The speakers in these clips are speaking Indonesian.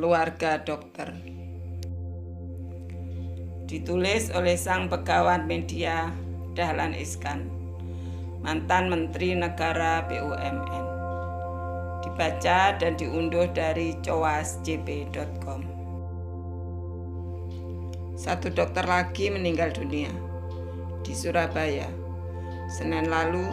keluarga dokter. Ditulis oleh sang pegawan media Dahlan Iskan, mantan Menteri Negara BUMN. Dibaca dan diunduh dari cowasjp.com. Satu dokter lagi meninggal dunia di Surabaya, Senin lalu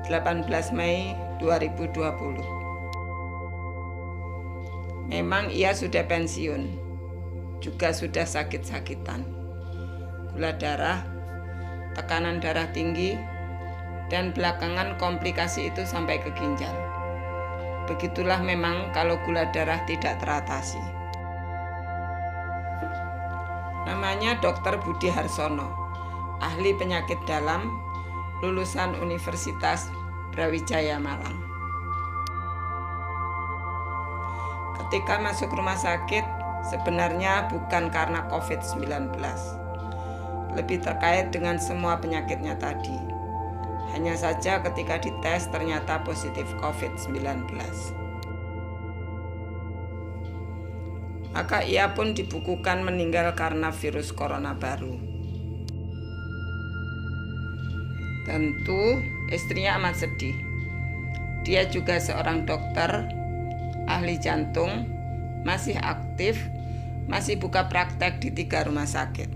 18 Mei 2020. Memang ia sudah pensiun, juga sudah sakit-sakitan. Gula darah, tekanan darah tinggi, dan belakangan komplikasi itu sampai ke ginjal. Begitulah memang kalau gula darah tidak teratasi. Namanya Dr. Budi Harsono, ahli penyakit dalam, lulusan Universitas Brawijaya Malang. Ketika masuk rumah sakit, sebenarnya bukan karena COVID-19. Lebih terkait dengan semua penyakitnya tadi. Hanya saja ketika dites ternyata positif COVID-19. Maka ia pun dibukukan meninggal karena virus corona baru. Tentu istrinya amat sedih. Dia juga seorang dokter, ahli jantung, masih aktif, masih buka praktek di 3 rumah sakit.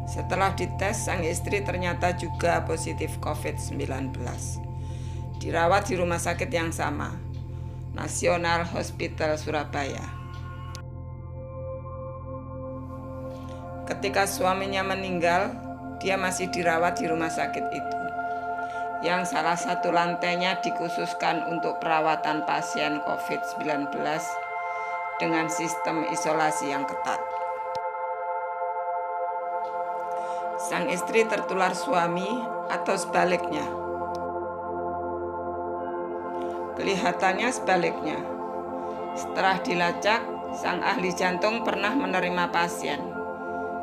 Setelah dites, sang istri ternyata juga positif COVID-19. Dirawat di rumah sakit yang sama, National Hospital Surabaya. Ketika suaminya meninggal, dia masih dirawat di rumah sakit itu, yang salah satu lantainya dikhususkan untuk perawatan pasien COVID-19 dengan sistem isolasi yang ketat. Sang istri tertular suami atau sebaliknya? Kelihatannya sebaliknya. Setelah dilacak, sang ahli jantung pernah menerima pasien,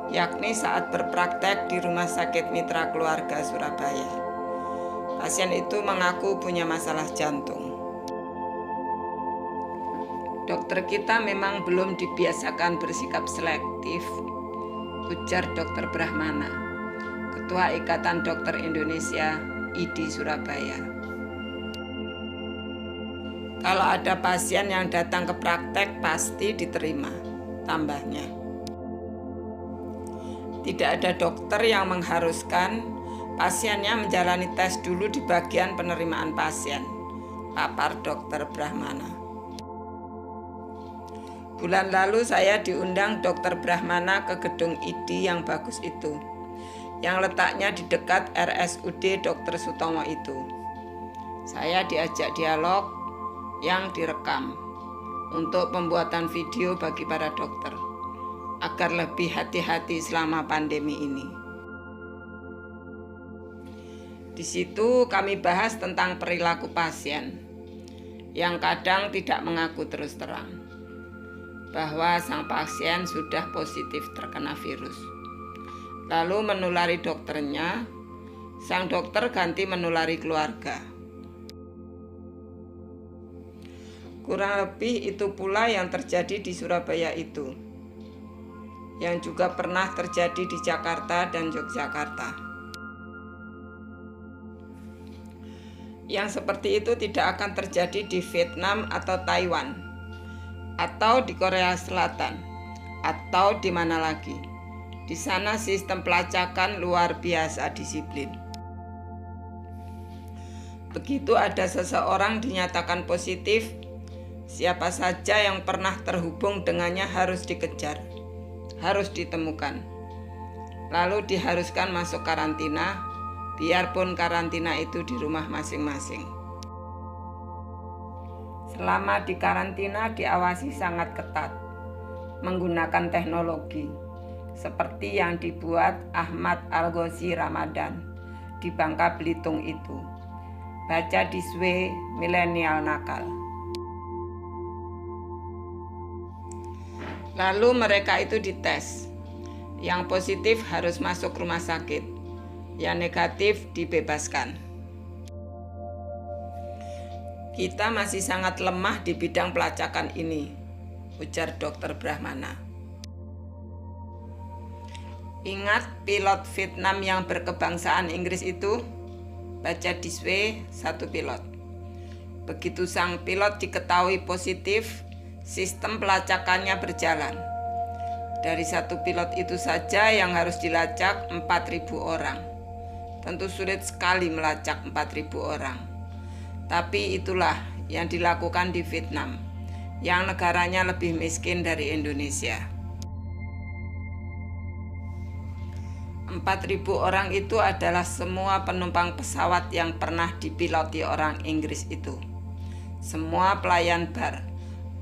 yakni saat berpraktek di Rumah Sakit Mitra Keluarga Surabaya. Pasien itu mengaku punya masalah jantung. Dokter kita memang belum dibiasakan bersikap selektif, ujar Dr. Brahmana, Ketua Ikatan Dokter Indonesia IDI Surabaya. Kalau ada pasien yang datang ke praktek pasti diterima, tambahnya. Tidak ada dokter yang mengharuskan pasiennya menjalani tes dulu di bagian penerimaan pasien, papar Dr. Brahmana. Bulan lalu saya diundang Dr. Brahmana ke gedung IDI yang bagus itu, yang letaknya di dekat RSUD Dr. Sutomo itu. Saya diajak dialog yang direkam untuk pembuatan video bagi para dokter, agar lebih hati-hati selama pandemi ini. Di situ kami bahas tentang perilaku pasien yang kadang tidak mengaku terus terang bahwa sang pasien sudah positif terkena virus, lalu menulari dokternya. Sang dokter ganti menulari keluarga. Kurang lebih itu pula yang terjadi di Surabaya itu, yang juga pernah terjadi di Jakarta dan Yogyakarta. Yang seperti itu tidak akan terjadi di Vietnam atau Taiwan, atau di Korea Selatan, atau di mana lagi. Di sana sistem pelacakan luar biasa disiplin. Begitu ada seseorang dinyatakan positif, siapa saja yang pernah terhubung dengannya harus dikejar, harus ditemukan, lalu diharuskan masuk karantina, biarpun karantina itu di rumah masing-masing. Selama di karantina diawasi sangat ketat, menggunakan teknologi, seperti yang dibuat Ahmad Al-Ghozi Ramadan di Bangka Belitung itu. Baca di SW Milenial Nakal. Lalu mereka itu dites. Yang positif harus masuk rumah sakit, yang negatif dibebaskan. Kita masih sangat lemah di bidang pelacakan ini, ujar Dr. Brahmana. Ingat pilot Vietnam yang berkebangsaan Inggris itu? Baca This Way, satu pilot. Begitu sang pilot diketahui positif, sistem pelacakannya berjalan. Dari satu pilot itu saja yang harus dilacak 4.000 orang. Tentu sulit sekali melacak 4.000 orang. Tapi itulah yang dilakukan di Vietnam, yang negaranya lebih miskin dari Indonesia. 4.000 orang itu adalah semua penumpang pesawat yang pernah dipiloti orang Inggris itu. Semua pelayan bar,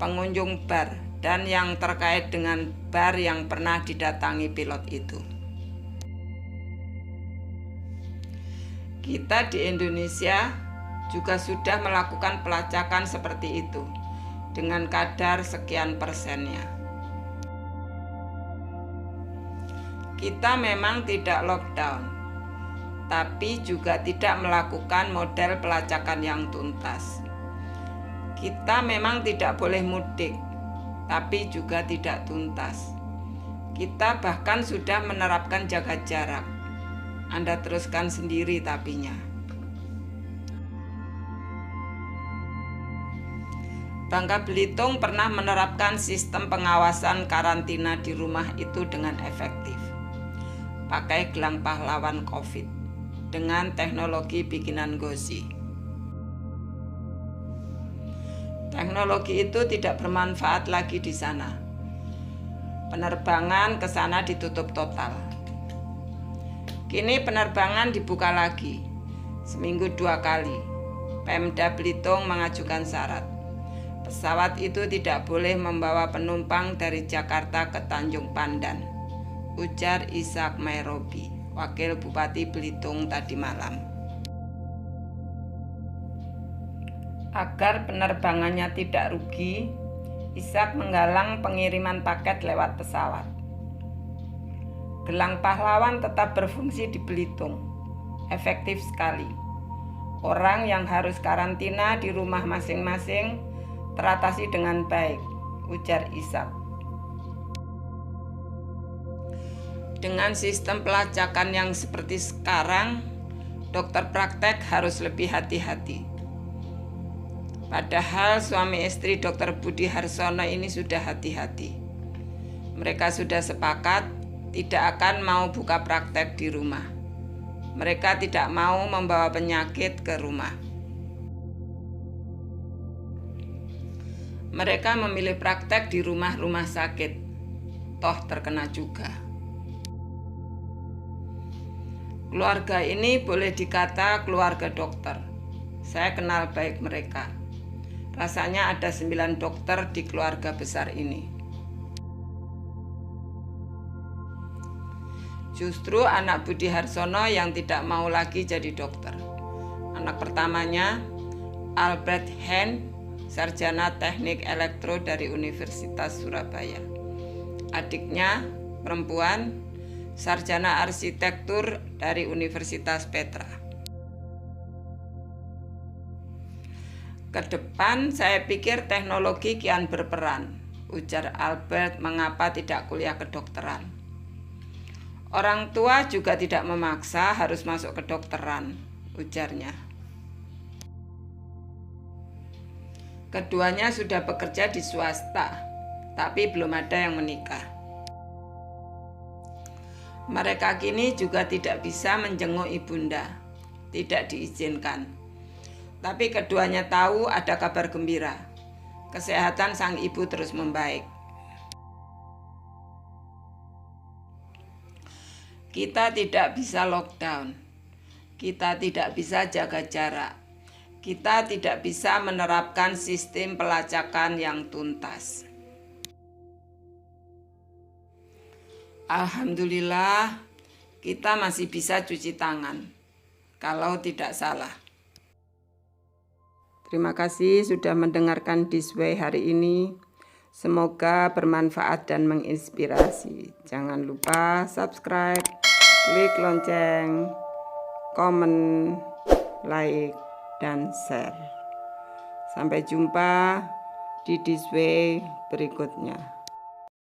pengunjung bar, dan yang terkait dengan bar yang pernah didatangi pilot itu. Kita di Indonesia juga sudah melakukan pelacakan seperti itu dengan kadar sekian persennya. Kita memang tidak lockdown, tapi juga tidak melakukan model pelacakan yang tuntas. Kita memang tidak boleh mudik, tapi juga tidak tuntas. Kita bahkan sudah menerapkan jaga jarak. Anda teruskan sendiri tapinya. Bangka Belitung pernah menerapkan sistem pengawasan karantina di rumah itu dengan efektif. Pakai gelang pahlawan COVID dengan teknologi bikinan Gozi. Teknologi itu tidak bermanfaat lagi di sana. Penerbangan ke sana ditutup total. Kini penerbangan dibuka lagi, seminggu 2 kali. Pemda Belitung mengajukan syarat. Pesawat itu tidak boleh membawa penumpang dari Jakarta ke Tanjung Pandan, ujar Ishak Mairobi, Wakil Bupati Belitung tadi malam. Agar penerbangannya tidak rugi, Ishak menggalang pengiriman paket lewat pesawat. Gelang pahlawan tetap berfungsi di Belitung, efektif sekali. Orang yang harus karantina di rumah masing-masing teratasi dengan baik, ujar Ishak. Dengan sistem pelacakan yang seperti sekarang, dokter praktek harus lebih hati-hati. Padahal suami istri Dr. Budi Harsono ini sudah hati-hati. Mereka sudah sepakat tidak akan mau buka praktek di rumah. Mereka tidak mau membawa penyakit ke rumah. Mereka memilih praktek di rumah-rumah sakit, toh terkena juga. Keluarga ini boleh dikata keluarga dokter. Saya kenal baik mereka. Rasanya ada 9 dokter di keluarga besar ini. Justru anak Budi Harsono yang tidak mau lagi jadi dokter. Anak pertamanya, Albert Hen, sarjana teknik elektro dari Universitas Surabaya. Adiknya, perempuan, sarjana arsitektur dari Universitas Petra. Ke depan saya pikir teknologi kian berperan, ujar Albert mengapa tidak kuliah kedokteran. Orang tua juga tidak memaksa harus masuk kedokteran, ujarnya. Keduanya sudah bekerja di swasta, tapi belum ada yang menikah. Mereka kini juga tidak bisa menjenguk ibunda, tidak diizinkan. Tapi keduanya tahu ada kabar gembira. Kesehatan sang ibu terus membaik. Kita tidak bisa lockdown. Kita tidak bisa jaga jarak. Kita tidak bisa menerapkan sistem pelacakan yang tuntas. Alhamdulillah, kita masih bisa cuci tangan, kalau tidak salah. Terima kasih sudah mendengarkan This Way hari ini. Semoga bermanfaat dan menginspirasi. Jangan lupa subscribe, klik lonceng, komen, like, dan share. Sampai jumpa di This Way berikutnya.